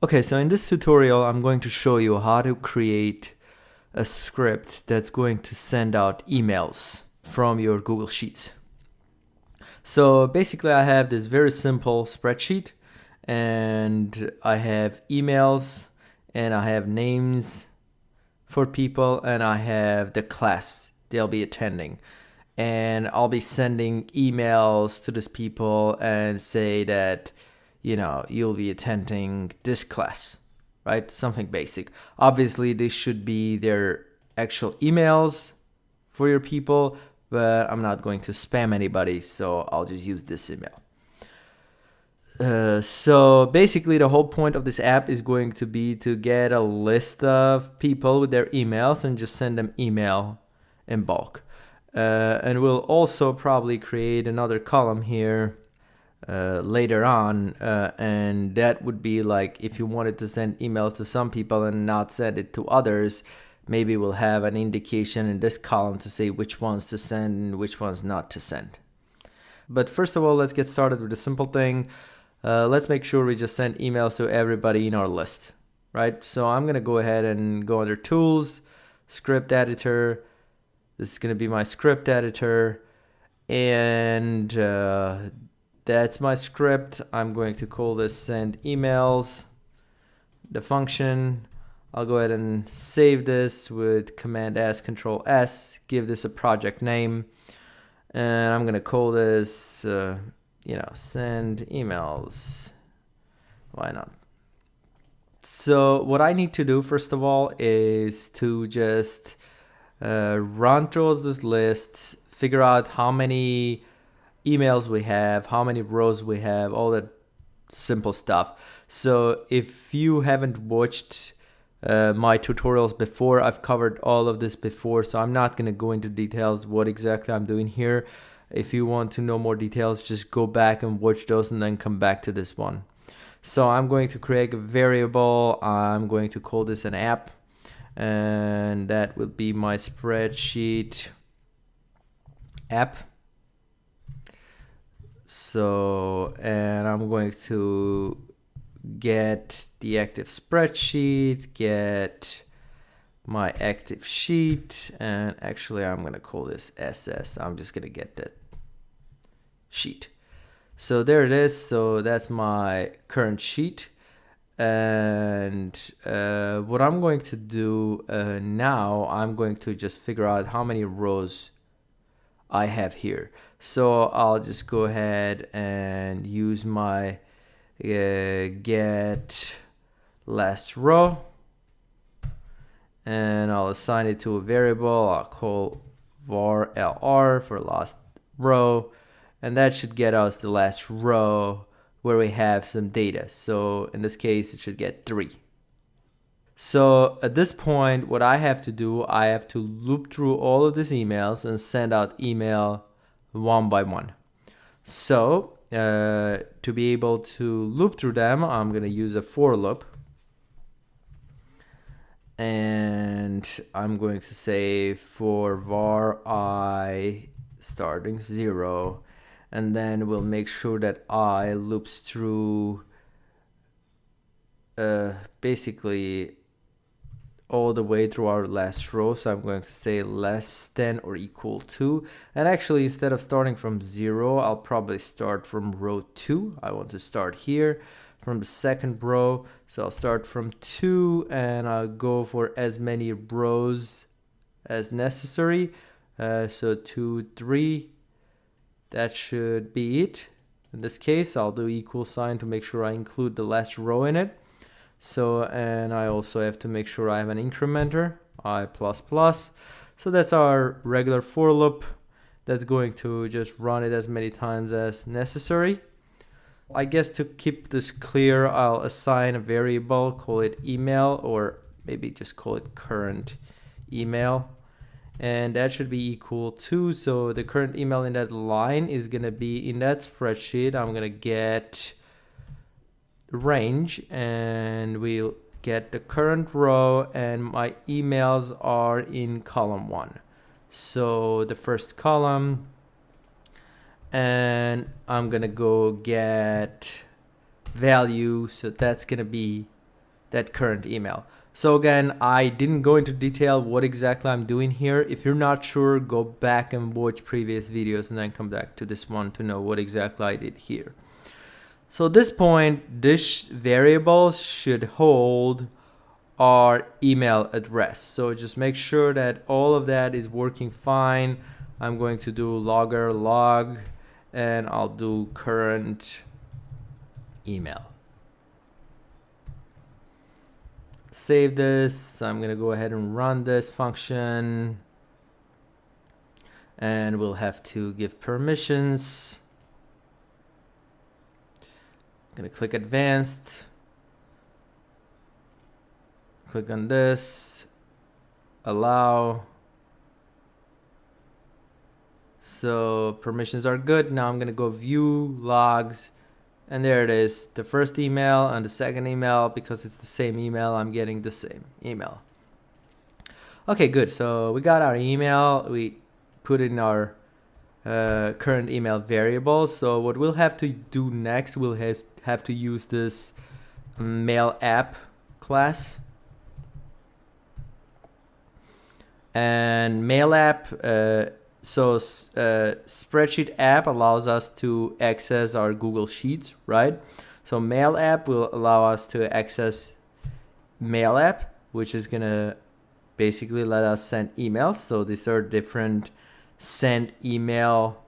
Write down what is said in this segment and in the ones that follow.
Okay, so in this tutorial, I'm going to show you how to create a script that's going to send out emails from your Google Sheets. So basically, I have this very simple spreadsheet, and I have emails, and I have names for people, and I have the class they'll be attending. And I'll be sending emails to these people and say that, you'll be attending this class, right? Something basic. Obviously, this should be their actual emails for your people, but I'm not going to spam anybody, so I'll just use this email. So basically, the whole point of this app is going to be to get a list of people with their emails and just send them email in bulk. And we'll also probably create another column here later on, and that would be like if you wanted to send emails to some people and not send it to others, maybe we'll have an indication in this column to say which ones to send and which ones not to send. But first of all, let's get started with a simple thing. Let's make sure we just send emails to everybody in our list, right? So I'm gonna go ahead and go under Tools, Script Editor. This is gonna be my script editor, and that's my script. I'm going to call this send emails. The function, I'll go ahead and save this with Command S, Control S, give this a project name, and I'm gonna call this, send emails. Why not? So what I need to do first of all is to just run through those lists, figure out how many emails we have, how many rows we have, all that simple stuff. So if you haven't watched my tutorials before, I've covered all of this before, so I'm not going to go into details what exactly I'm doing here. If you want to know more details, just go back and watch those and then come back to this one. So I'm going to create a variable. I'm going to call this an app, and that will be my spreadsheet app. So, and I'm going to get the active spreadsheet, get my active sheet, and actually I'm going to call this SS. I'm just going to get that sheet. So there it is. So that's my current sheet. And what I'm going to do now, I'm going to just figure out how many rows I have here. So I'll just go ahead and use my get last row, and I'll assign it to a variable. I'll call var lr for last row, and that should get us the last row where we have some data. So in this case, it should get 3. So at this point, what I have to do, I have to loop through all of these emails and send out email one by one. So to be able to loop through them, I'm going to use a for loop. And I'm going to say for var I starting 0, and then we'll make sure that I loops through basically all the way through our last row. So I'm going to say less than or equal to, and actually instead of starting from 0, I'll probably start from row 2. I want to start here from the second row, so I'll start from 2 and I'll go for as many rows as necessary. So 2, 3, that should be it. In this case, I'll do equal sign to make sure I include the last row in it. So, and I also have to make sure I have an incrementer, I++. So that's our regular for loop that's going to just run it as many times as necessary. I guess to keep this clear, I'll assign a variable, call it email, or maybe just call it current email. And that should be equal to, so the current email in that line is going to be in that spreadsheet. I'm going to get range, and we'll get the current row, and my emails are in column 1. So the first column, and I'm gonna go get value, so that's gonna be that current email. So again, I didn't go into detail what exactly I'm doing here. If you're not sure, go back and watch previous videos and then come back to this one to know what exactly I did here. So at this point, this variable should hold our email address. So just make sure that all of that is working fine. I'm going to do logger log, and I'll do current email. Save this. I'm going to go ahead and run this function, and we'll have to give permissions. I'm going to click advanced, click on this, allow. So permissions are good. Now I'm going to go view logs, and there it is, the first email and the second email. Because it's the same email, I'm getting the same email. Okay, good. So we got our email, we put in our current email variable. So what we'll have to do next, we'll have to use this mail app class. And mail app, spreadsheet app allows us to access our Google Sheets, right? So mail app will allow us to access mail app, which is gonna basically let us send emails. So these are different send email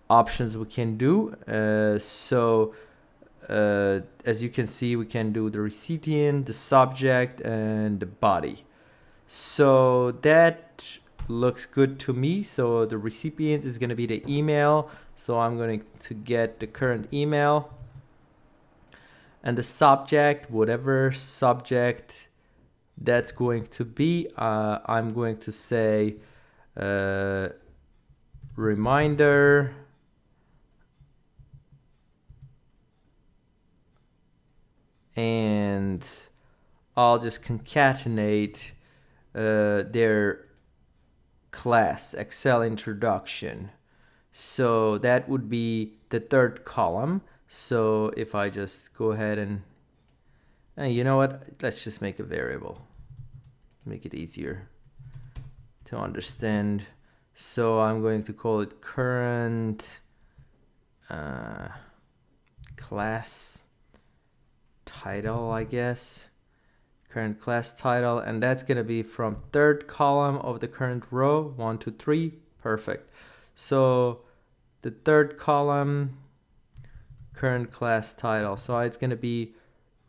options we can do. As you can see, we can do the recipient, the subject, and the body. So that looks good to me. So the recipient is going to be the email. So I'm going to get the current email. And the subject, whatever subject that's going to be, I'm going to say reminder. And I'll just concatenate their class, Excel introduction. So that would be the third column. So if I just go ahead and you know what, let's just make a variable, make it easier to understand. So I'm going to call it current class title, I guess. Current class title, and that's going to be from third column of the current row, 1 to 3. Perfect. So the third column, current class title. So it's going to be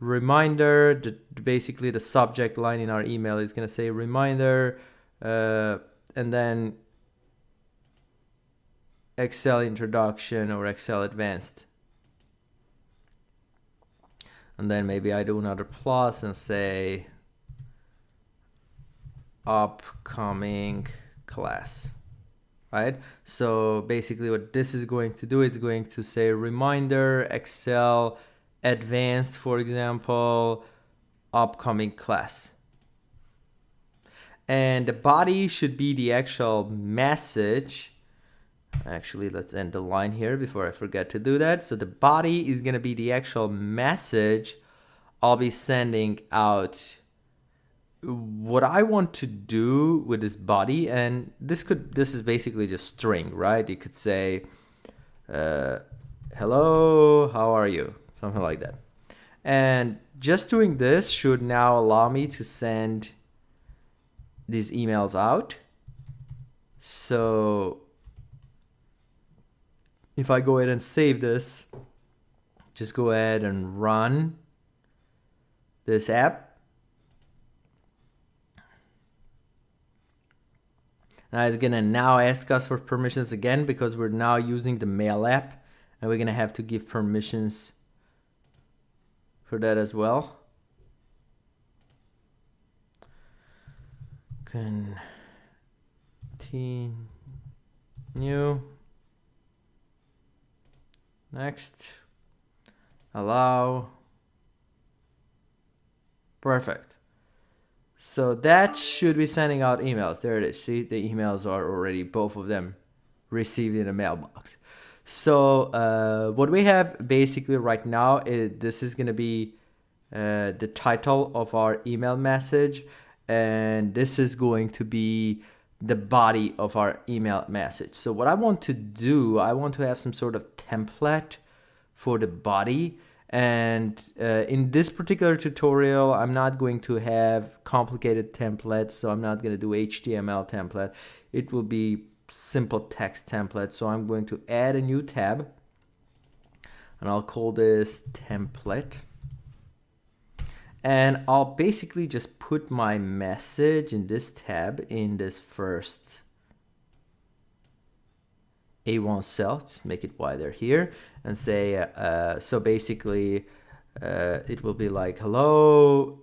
reminder. Basically the subject line in our email is going to say reminder, and then Excel introduction or Excel advanced. And then maybe I do another plus and say upcoming class, right? So basically what this is going to do, it's going to say reminder, Excel advanced, for example, upcoming class. And the body should be the actual message. Actually, let's end the line here before I forget to do that. So the body is going to be the actual message I'll be sending out. What I want to do with this body, and this is basically just string, right? You could say, hello, how are you? Something like that. And just doing this should now allow me to send these emails out. So if I go ahead and save this, just go ahead and run this app. Now it's gonna now ask us for permissions again because we're now using the mail app, and we're gonna have to give permissions for that as well. Continue. Next, allow. Perfect. So that should be sending out emails. There it is. See, the emails are already, both of them, received in a mailbox. So what we have basically right now is this is going to be the title of our email message, and this is going to be the body of our email message. So what I want to do, I want to have some sort of template for the body. And in this particular tutorial, I'm not going to have complicated templates, so I'm not going to do HTML template. It will be simple text template. So I'm going to add a new tab, and I'll call this template. And I'll basically just put my message in this tab in this first A1 cell, just make it wider here, and say, so basically it will be like, hello,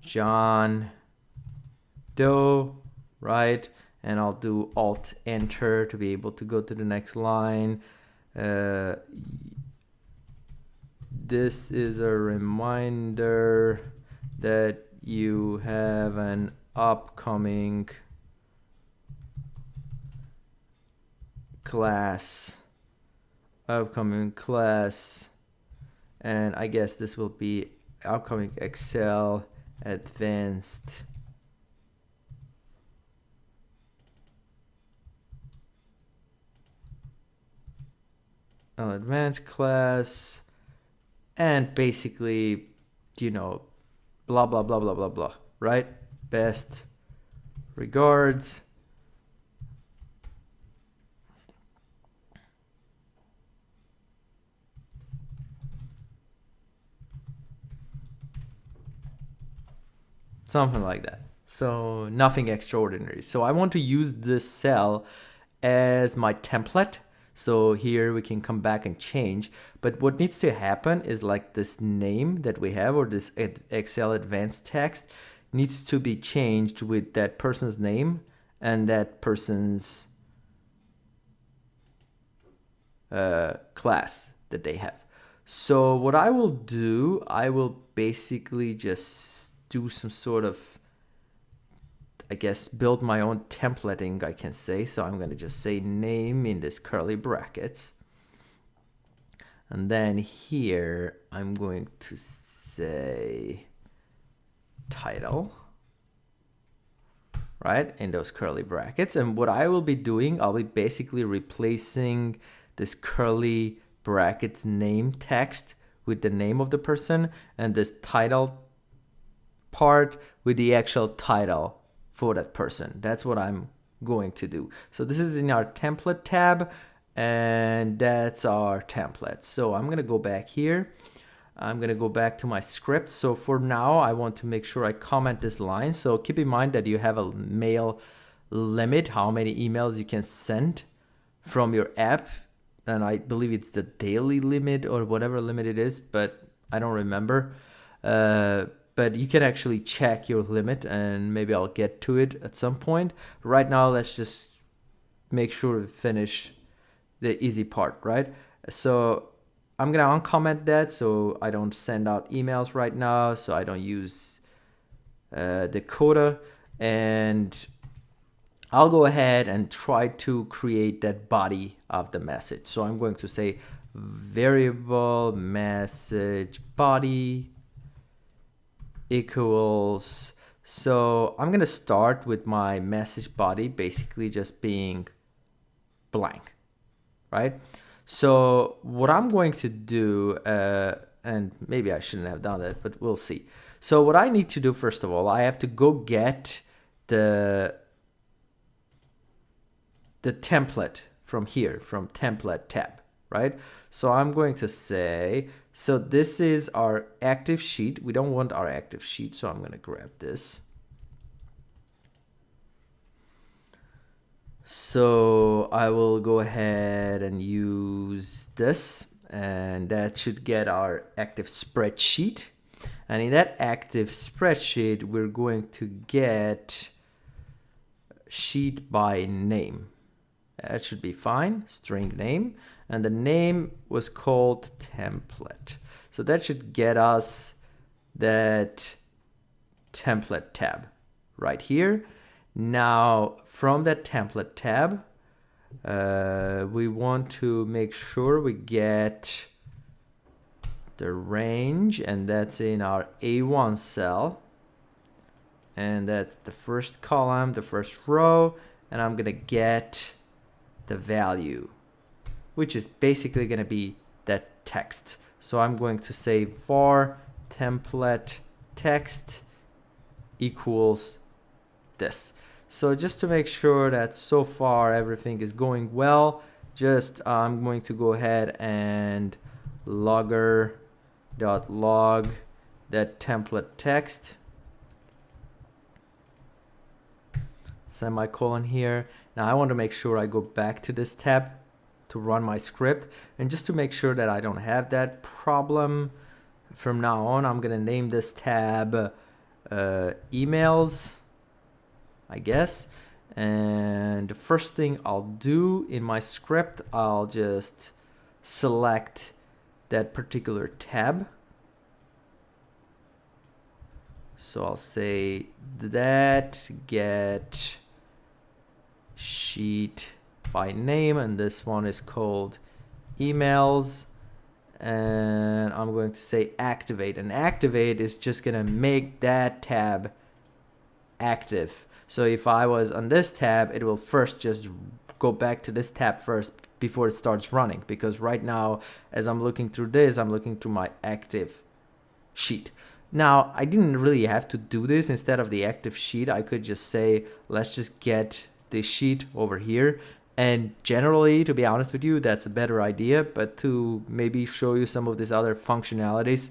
John Doe, right? And I'll do Alt Enter to be able to go to the next line. This is a reminder that you have an upcoming class, and I guess this will be upcoming Excel advanced class, and basically, you know, blah blah blah blah blah blah, right? Best regards, something like that. So nothing extraordinary. So I want to use this cell as my template. So here we can come back and change, but what needs to happen is like this name that we have, or this Excel advanced text, needs to be changed with that person's name and that person's class that they have. So what I will do, I will basically just do some sort of, I guess, build my own templating, I can say. So I'm going to just say name in this curly brackets. And then here I'm going to say title, right, in those curly brackets. And what I will be doing, I'll be basically replacing this curly brackets name text with the name of the person, and this title part with the actual title for that person. That's what I'm going to do. So this is in our template tab, and that's our template. So I'm going to go back here. I'm going to go back to my script. So for now, I want to make sure I comment this line. So keep in mind that you have a mail limit, how many emails you can send from your app. And I believe it's the daily limit or whatever limit it is, but I don't remember. But you can actually check your limit, and maybe I'll get to it at some point. Right now, let's just make sure we finish the easy part, right? So I'm going to uncomment that so I don't send out emails right now, so I don't use the coda. And I'll go ahead and try to create that body of the message. So I'm going to say variable message body equals, so I'm gonna start with my message body basically just being blank, right? So what I'm going to do, and maybe I shouldn't have done that, but we'll see. So what I need to do, first of all, I have to go get the template from here, from template tab, right? So I'm going to say, so this is our active sheet. We don't want our active sheet, so I'm going to grab this. So I will go ahead and use this, and that should get our active spreadsheet. And in that active spreadsheet, we're going to get sheet by name. That should be fine, string name. And the name was called template. So that should get us that template tab right here. Now, from that template tab, we want to make sure we get the range, and that's in our A1 cell. And that's the first column, the first row, and I'm gonna get the value, which is basically gonna be that text. So I'm going to say var template text equals this. So just to make sure that so far everything is going well, just I'm going to go ahead and logger.log that template text, semicolon here. Now I want to make sure I go back to this tab to run my script, and just to make sure that I don't have that problem from now on, I'm gonna name this tab emails, I guess. And the first thing I'll do in my script, I'll just select that particular tab. So I'll say that get sheet by name, and this one is called emails, and I'm going to say activate, and activate is just gonna make that tab active. So if I was on this tab, it will first just go back to this tab first before it starts running, because right now as I'm looking through this, I'm looking through my active sheet. Now I didn't really have to do this. Instead of the active sheet, I could just say let's just get this sheet over here. And generally, to be honest with you, that's a better idea. But to maybe show you some of these other functionalities,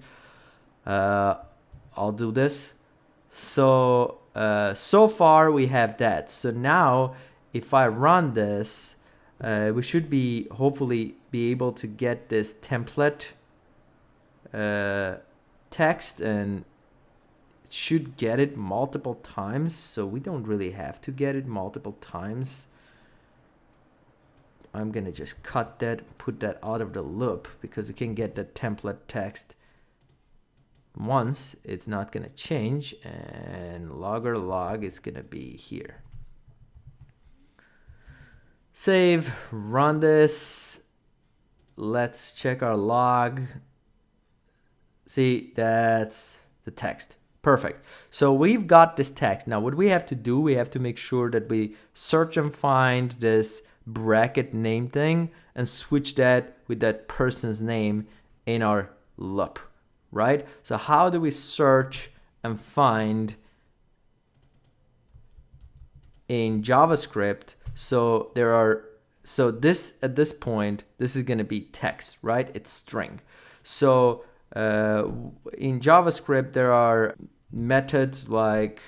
I'll do this. So so far we have that. So now if I run this, we should be hopefully be able to get this template text, and it should get it multiple times. So we don't really have to get it multiple times. I'm gonna just cut that, put that out of the loop, because we can get the template text once. It's not gonna change, and logger log is gonna be here. Save, run this. Let's check our log. See, that's the text. Perfect. So we've got this text. Now what we have to do, we have to make sure that we search and find this bracket name thing and switch that with that person's name in our loop, right? So how do we search and find in JavaScript? So this at this point, this is going to be text, right? It's string. So in JavaScript, there are methods like,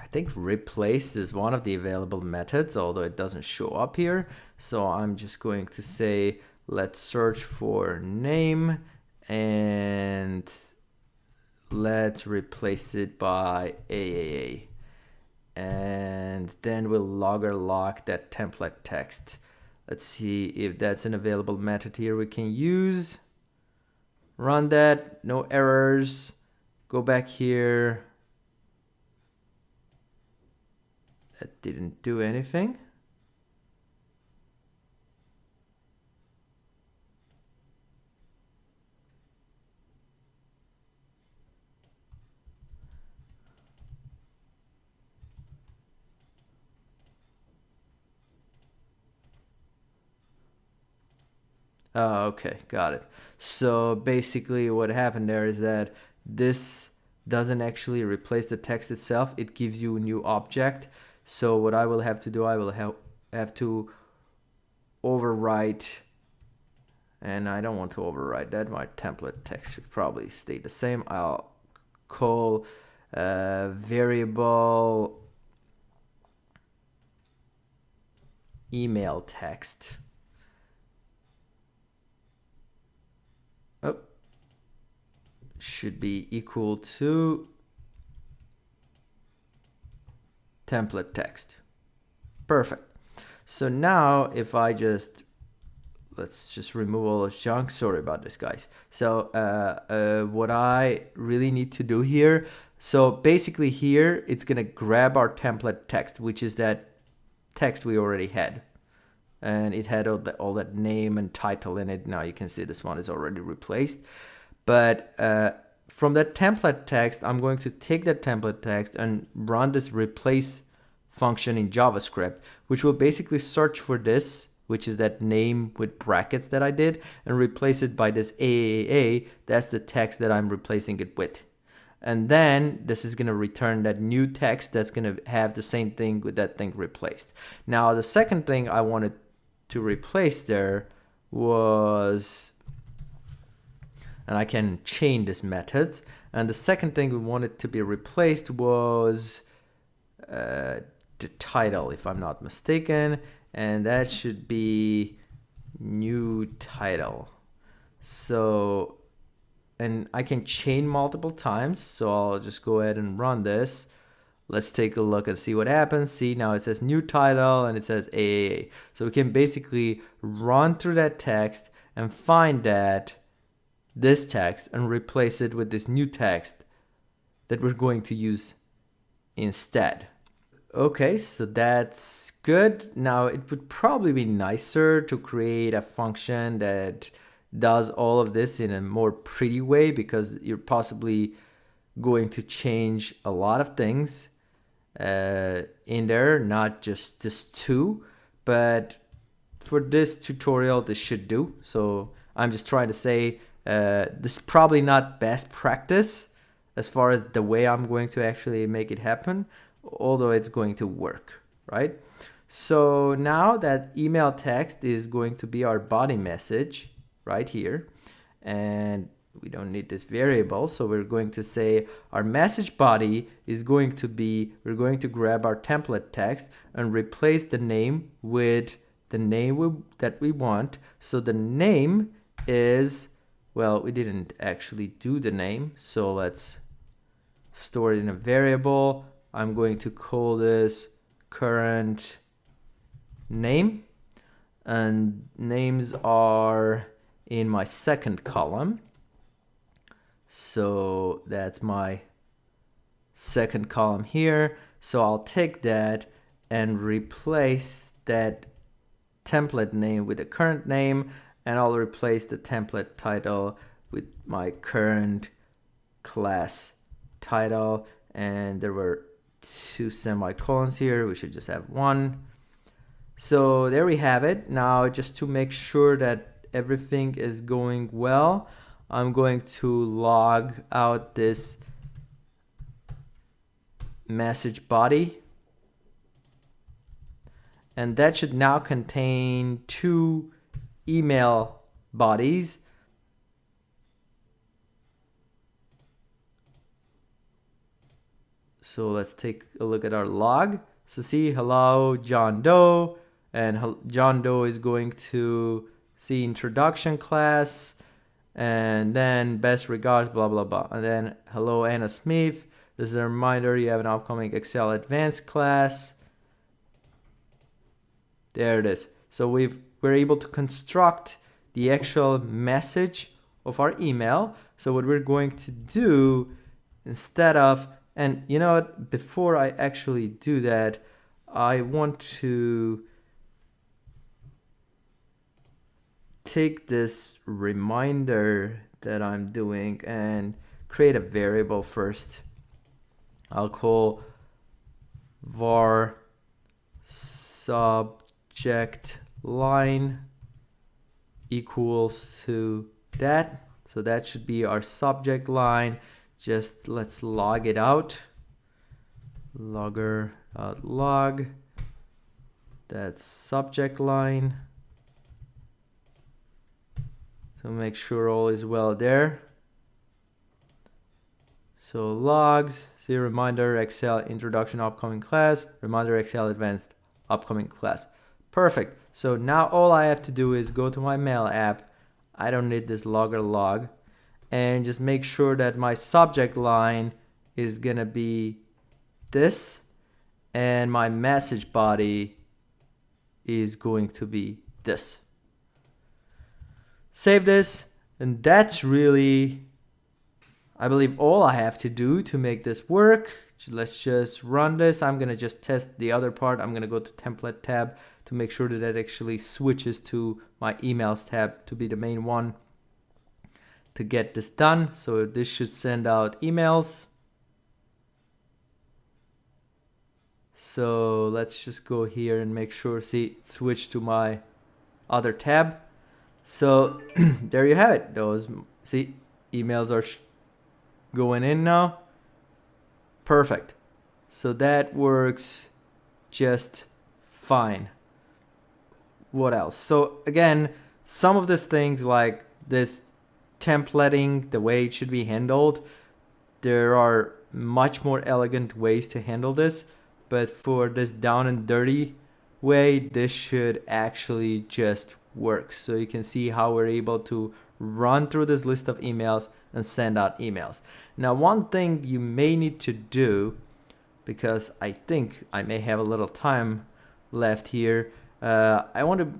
I think replace is one of the available methods, although it doesn't show up here. So I'm just going to say, let's search for name and let's replace it by AAA. And then we'll logger log that template text. Let's see if that's an available method here we can use. Run that, no errors. Go back here. That didn't do anything. Oh, okay, got it. So basically what happened there is that this doesn't actually replace the text itself. It gives you a new object. So what I will have to do, I will have to overwrite, and I don't want to overwrite that. My template text should probably stay the same. I'll call variable email text. Oh, should be equal to template text. Perfect. So now if I let's just remove all those junk. Sorry about this, guys. So what I really need to do here, so basically here it's gonna grab our template text, which is that text we already had. and it had all that name and title in it. Now you can see this one is already replaced. But from that template text, I'm going to take that template text and run this replace function in JavaScript, which will basically search for this, which is that name with brackets that I did, and replace it by this AAA. That's the text that I'm replacing it with. And then this is going to return that new text that's going to have the same thing with that thing replaced. Now, the second thing I wanted to replace there was, and I can chain this methods. And the second thing we wanted to be replaced was the title, if I'm not mistaken. And that should be new title. So, and I can chain multiple times. So I'll just go ahead and run this. Let's take a look and see what happens. See, now it says new title and it says AAA. So we can basically run through that text and find this text and replace it with this new text that we're going to use instead. Okay, so that's good. Now it would probably be nicer to create a function that does all of this in a more pretty way, because you're possibly going to change a lot of things in there, not just this two. But for this tutorial, this should do. So I'm just trying to say this is probably not best practice as far as the way I'm going to actually make it happen, although it's going to work, right? So now that email text is going to be our body message right here, and we don't need this variable, so we're going to say our message body is going to be, we're going to grab our template text and replace the name with the name that we want. So the name is, well, we didn't actually do the name, so let's store it in a variable. I'm going to call this current name, and names are in my second column. So that's my second column here. So I'll take that and replace that template name with the current name, and I'll replace the template title with my current class title. And there were 2 semicolons here. We should just have 1. So there we have it. Now, just to make sure that everything is going well, I'm going to log out this message body, and that should now contain 2 email bodies. So let's take a look at our log. So see, hello John Doe, and John Doe is going to see introduction class, and then best regards, blah blah blah, and then hello Anna Smith, this is a reminder you have an upcoming Excel advanced class. There it is. So we're able to construct the actual message of our email. So what we're going to do, instead of, and you know what, before I actually do that, I want to take this reminder that I'm doing and create a variable first. I'll call var subject line equals to that. So that should be our subject line. Just let's log it out. Logger.log. That's subject line. So make sure all is well there. So logs, see reminder Excel introduction upcoming class, reminder Excel advanced upcoming class. Perfect. So now all I have to do is go to my mail app. I don't need this logger log, and just make sure that my subject line is gonna be this, and my message body is going to be this. Save this, and that's really, I believe, all I have to do to make this work. Let's just run this. I'm gonna just test the other part. I'm gonna go to template tab to to make sure that that actually switches to my emails tab to be the main one to get this done. So this should send out emails. So let's just go here and make sure, see, it switched to my other tab. So there you have it. Those, see, emails are going in now. Perfect. So that works just fine. What else? So again, some of these things like this templating, the way it should be handled, there are much more elegant ways to handle this. But for this down and dirty way, this should actually just work. So you can see how we're able to run through this list of emails and send out emails. Now, one thing you may need to do, because I think I may have a little time left here, I want to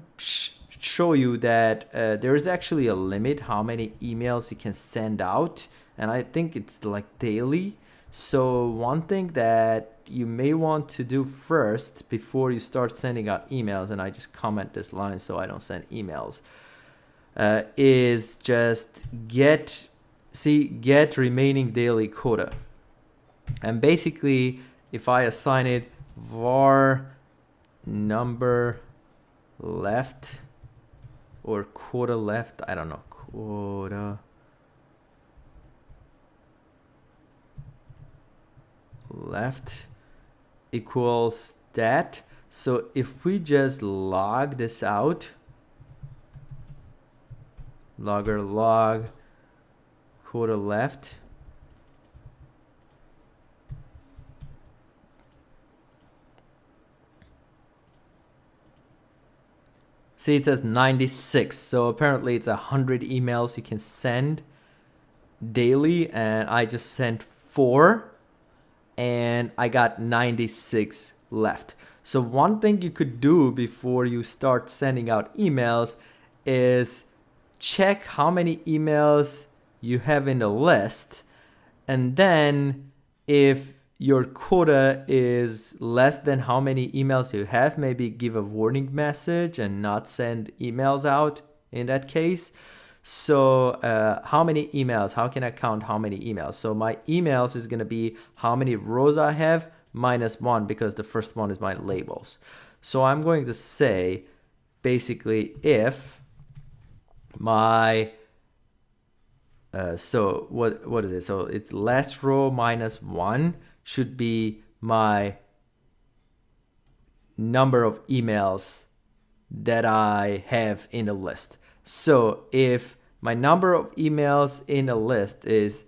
show you that there is actually a limit how many emails you can send out, and I think it's like daily. So one thing that you may want to do first before you start sending out emails, and I just comment this line so I don't send emails, is just get remaining daily quota. And basically, if I assign it var number left or quota left, I don't know, quota left equals that. So if we just log this out, logger log quota left, see, it says 96. So apparently it's 100 emails you can send daily, and I just sent 4 and I got 96 left. So one thing you could do before you start sending out emails is check how many emails you have in the list, and then if your quota is less than how many emails you have, maybe give a warning message and not send emails out in that case. So how many emails? How can I count how many emails? So my emails is going to be how many rows I have minus 1, because the first one is my labels. So I'm going to say basically if my so what is it? So it's last row minus 1 should be my number of emails that I have in a list. So if my number of emails in a list is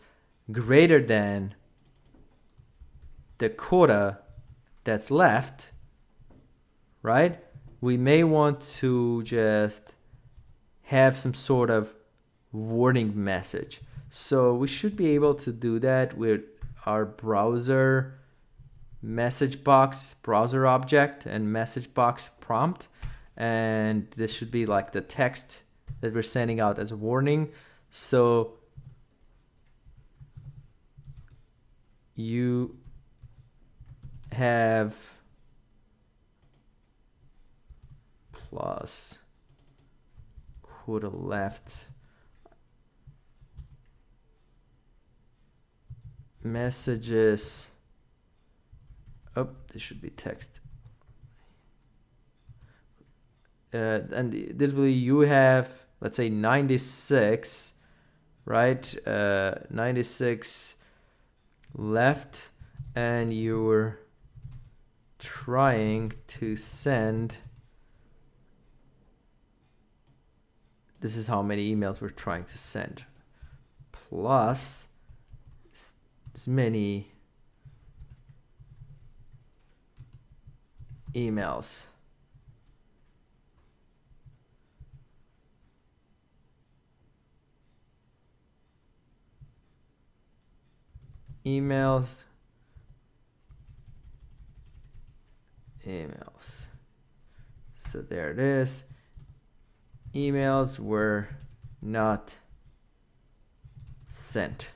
greater than the quota that's left, right, we may want to just have some sort of warning message. So we should be able to do that with our browser message box, browser object, and message box prompt. And this should be like the text that we're sending out as a warning. So you have plus quota left messages. Oh, this should be text. And literally you have, let's say 96, right? 96 left, and you're trying to send, this is how many emails we're trying to send, plus as many emails. Emails. So there it is. Emails were not sent.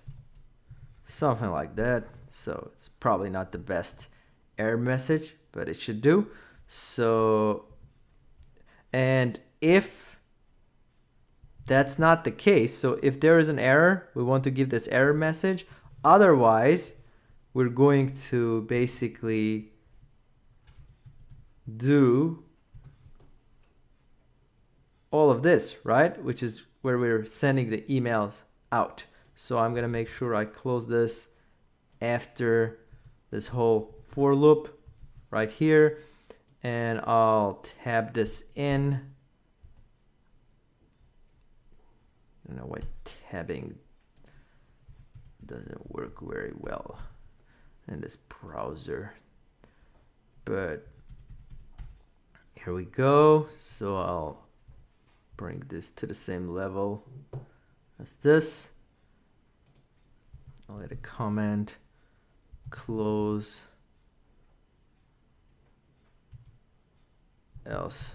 Something like that. So it's probably not the best error message, but it should do. So And if that's not the case, so if there is an error, we want to give this error message. Otherwise, we're going to basically do all of this, right? Which is where we're sending the emails out. So I'm gonna make sure I close this after this whole for loop right here, and I'll tab this in. I don't know why tabbing doesn't work very well in this browser, but here we go. So I'll bring this to the same level as this. I'll add a comment, close, else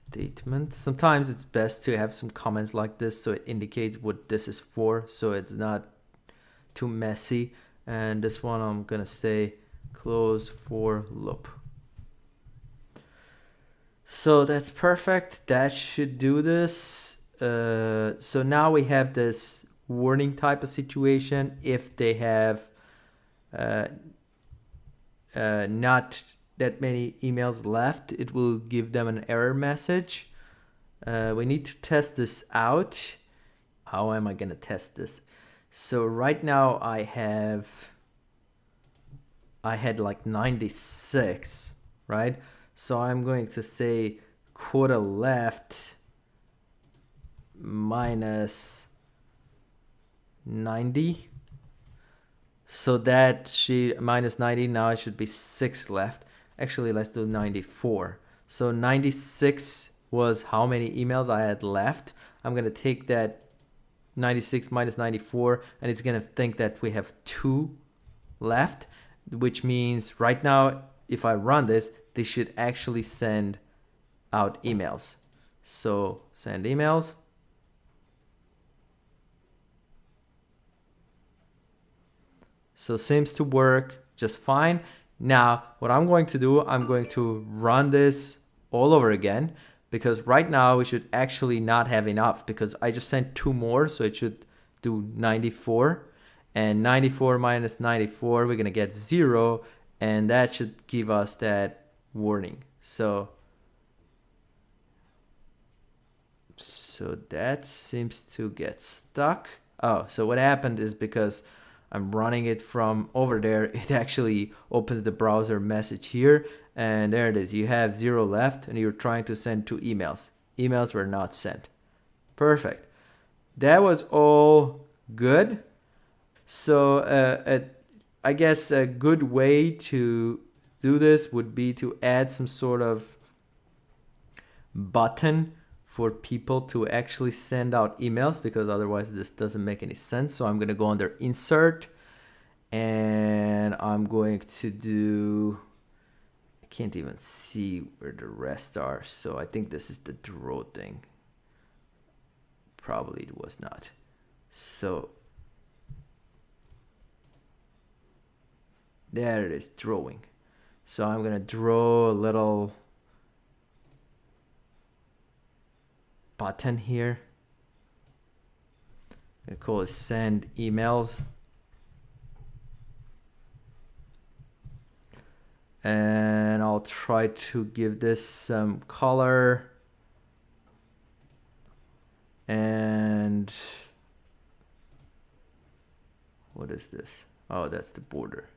statement. Sometimes it's best to have some comments like this so it indicates what this is for, so it's not too messy. And this one I'm gonna say close for loop. So that's perfect. That should do this. So now we have this warning type of situation. If they have not that many emails left, it will give them an error message. We need to test this out. How am I going to test this? So right now I had like 96, right? So I'm going to say quota left minus 90. So that she minus 90, now it should be 6 left. Actually, let's do 94. So 96 was how many emails I had left. I'm going to take that 96 minus 94, and it's going to think that we have 2 left, which means right now, if I run this, they should actually send out emails. So send emails. So seems to work just fine. Now, what I'm going to do, I'm going to run this all over again, because right now we should actually not have enough, because I just sent 2 more, so it should do 94. And 94 minus 94, we're going to get 0, and that should give us that warning. So that seems to get stuck. Oh, so what happened is because I'm running it from over there, it actually opens the browser message here, and there it is. You have 0 left, and you're trying to send 2 emails. Emails were not sent. Perfect. That was all good. So I guess a good way to do this would be to add some sort of button for people to actually send out emails, because otherwise this doesn't make any sense. So I'm going to go under insert, and I'm going to do, I can't even see where the rest are. So I think this is the draw thing. Probably it was not. So there it is, drawing. So I'm going to draw a little button here. I'm going to call it send emails. And I'll try to give this some color. And what is this? Oh, that's the border.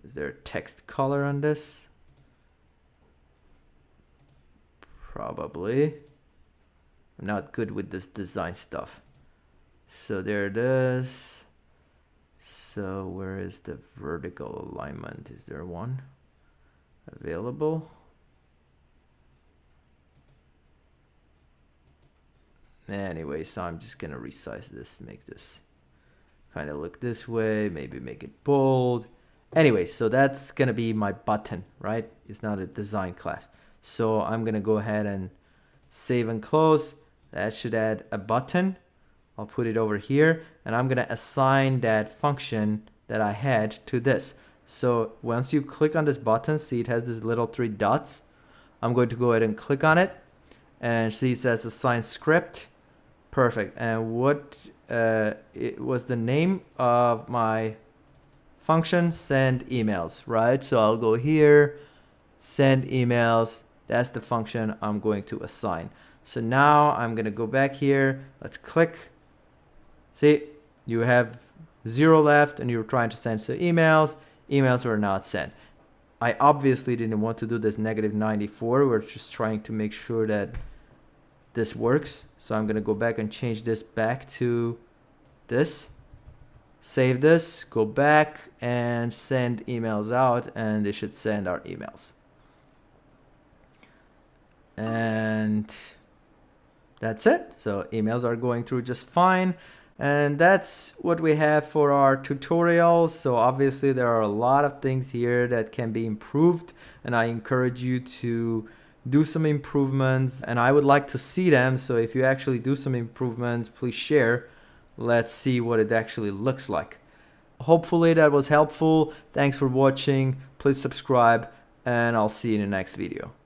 Is there a text color on this? Probably. I'm not good with this design stuff. So there it is. So where is the vertical alignment? Is there one available? Anyway, so I'm just gonna resize this, make this kind of look this way, maybe make it bold. Anyway, so that's gonna be my button, right? It's not a design class. So I'm gonna go ahead and save and close. That should add a button. I'll put it over here, and I'm gonna assign that function that I had to this. So once you click on this button, see it has this little 3 dots. I'm going to go ahead and click on it and see it says assign script. Perfect. And what it was the name of my function? Send emails, right? So I'll go here, send emails. That's the function I'm going to assign. So now I'm going to go back here. Let's click. See, you have 0 left and you're trying to send so emails. Emails were not sent. I obviously didn't want to do this -94. We're just trying to make sure that this works. So I'm going to go back and change this back to this. Save this, go back and send emails out, and they should send our emails. And that's it. So emails are going through just fine. And that's what we have for our tutorials. So obviously there are a lot of things here that can be improved, and I encourage you to do some improvements, and I would like to see them. So if you actually do some improvements, please share. Let's see what it actually looks like. Hopefully that was helpful. Thanks for watching. Please subscribe, and I'll see you in the next video.